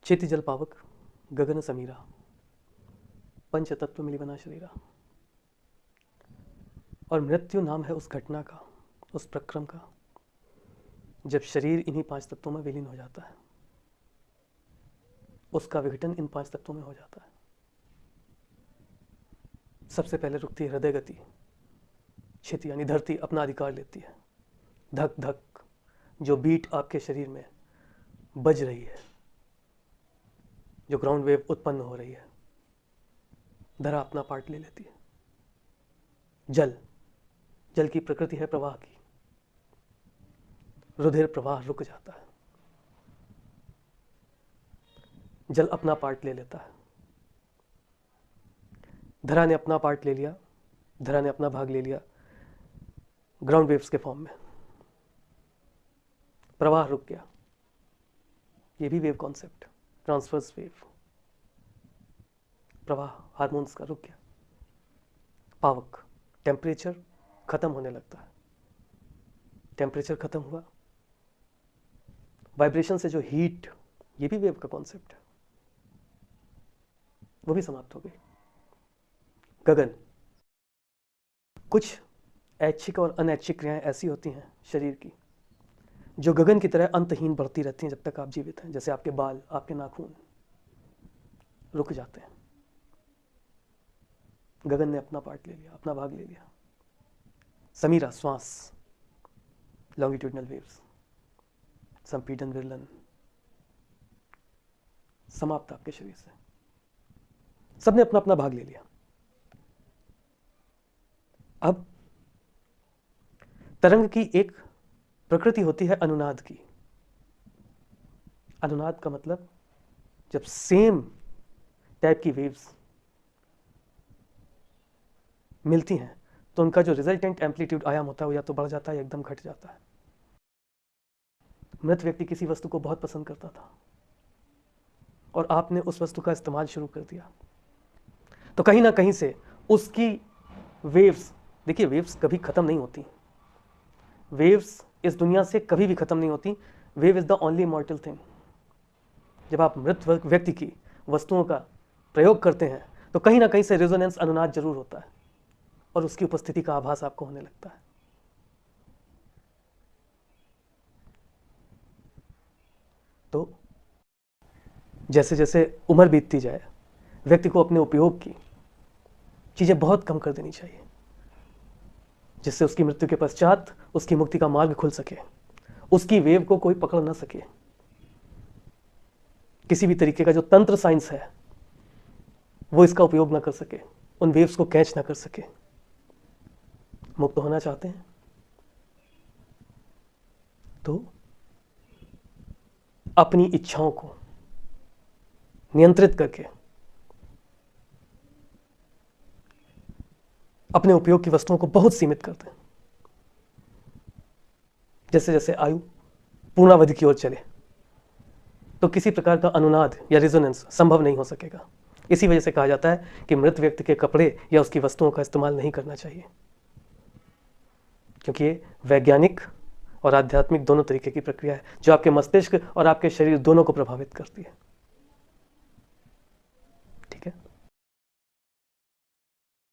चेति जल पावक गगन समीरा पंच तत्व मिली बना शरीरा। और मृत्यु नाम है उस घटना का, उस प्रक्रम का, जब शरीर इन्हीं पांच तत्वों में विलीन हो जाता है, उसका विघटन इन पांच तत्वों में हो जाता है। सबसे पहले रुकती है हृदय गति, क्षिति यानी धरती अपना अधिकार लेती है। धक धक जो बीट आपके शरीर में बज रही है, जो ग्राउंड वेव उत्पन्न हो रही है, धरा अपना पार्ट ले लेती है। जल, जल की प्रकृति है प्रवाह की, रुधिर प्रवाह रुक जाता है, जल अपना पार्ट ले लेता है। धरा ने अपना पार्ट ले लिया, धरा ने अपना भाग ले लिया ग्राउंड वेव्स के फॉर्म में, प्रवाह रुक गया। ये भी वेव कॉन्सेप्ट, ट्रांसवर्स वेव, प्रवाह हार्मोन्स का रुक गया। पावक, टेम्परेचर खत्म होने लगता है, टेम्परेचर खत्म हुआ, वाइब्रेशन से जो हीट, ये भी वेव का कॉन्सेप्ट है, वो भी समाप्त हो गई। गगन, कुछ ऐच्छिक और अनैच्छिक क्रियाएं ऐसी होती हैं शरीर की जो गगन की तरह अंतहीन बढ़ती रहती हैं जब तक आप जीवित हैं। जैसे आपके बाल, आपके नाखून रुक जाते हैं, गगन ने अपना पार्ट ले लिया, अपना भाग ले लिया। समीरा, श्वास, लॉन्गिट्यूडनल वेव्स, संपीडन, विरलन, समाप्त आपके शरीर से, सबने अपना अपना भाग ले लिया। अब तरंग की एक प्रकृति होती है अनुनाद की। अनुनाद का मतलब जब सेम टाइप की वेव्स मिलती हैं तो उनका जो रिजल्टेंट एम्पलीट्यूड आयाम होता है वो या तो बढ़ जाता है या एकदम घट जाता है। मृत व्यक्ति किसी वस्तु को बहुत पसंद करता था और आपने उस वस्तु का इस्तेमाल शुरू कर दिया, तो कहीं ना कहीं से उसकी वेव्स, देखिए वेव्स कभी खत्म नहीं होती, वेव्स इस दुनिया से कभी भी खत्म नहीं होती। Wave is the only immortal thing. जब आप मृत व्यक्ति की वस्तुओं का प्रयोग करते हैं तो कहीं ना कहीं से रेजोनेंस, अनुनाद जरूर होता है और उसकी उपस्थिति का आभास आपको होने लगता है। तो जैसे जैसे उम्र बीतती जाए, व्यक्ति को अपने उपयोग की चीजें बहुत कम कर देनी चाहिए, जिससे उसकी मृत्यु के पश्चात उसकी मुक्ति का मार्ग खुल सके, उसकी वेव को कोई पकड़ ना सके। किसी भी तरीके का जो तंत्र साइंस है वो इसका उपयोग ना कर सके, उन वेव्स को कैच ना कर सके। मुक्त होना चाहते हैं तो अपनी इच्छाओं को नियंत्रित करके अपने उपयोग की वस्तुओं को बहुत सीमित कर दें। जैसे जैसे आयु पूर्णावधि की ओर चले तो किसी प्रकार का अनुनाद या रेजोनेंस संभव नहीं हो सकेगा। इसी वजह से कहा जाता है कि मृत व्यक्ति के कपड़े या उसकी वस्तुओं का इस्तेमाल नहीं करना चाहिए, क्योंकि ये वैज्ञानिक और आध्यात्मिक दोनों तरीके की प्रक्रिया है जो आपके मस्तिष्क और आपके शरीर दोनों को प्रभावित करती है।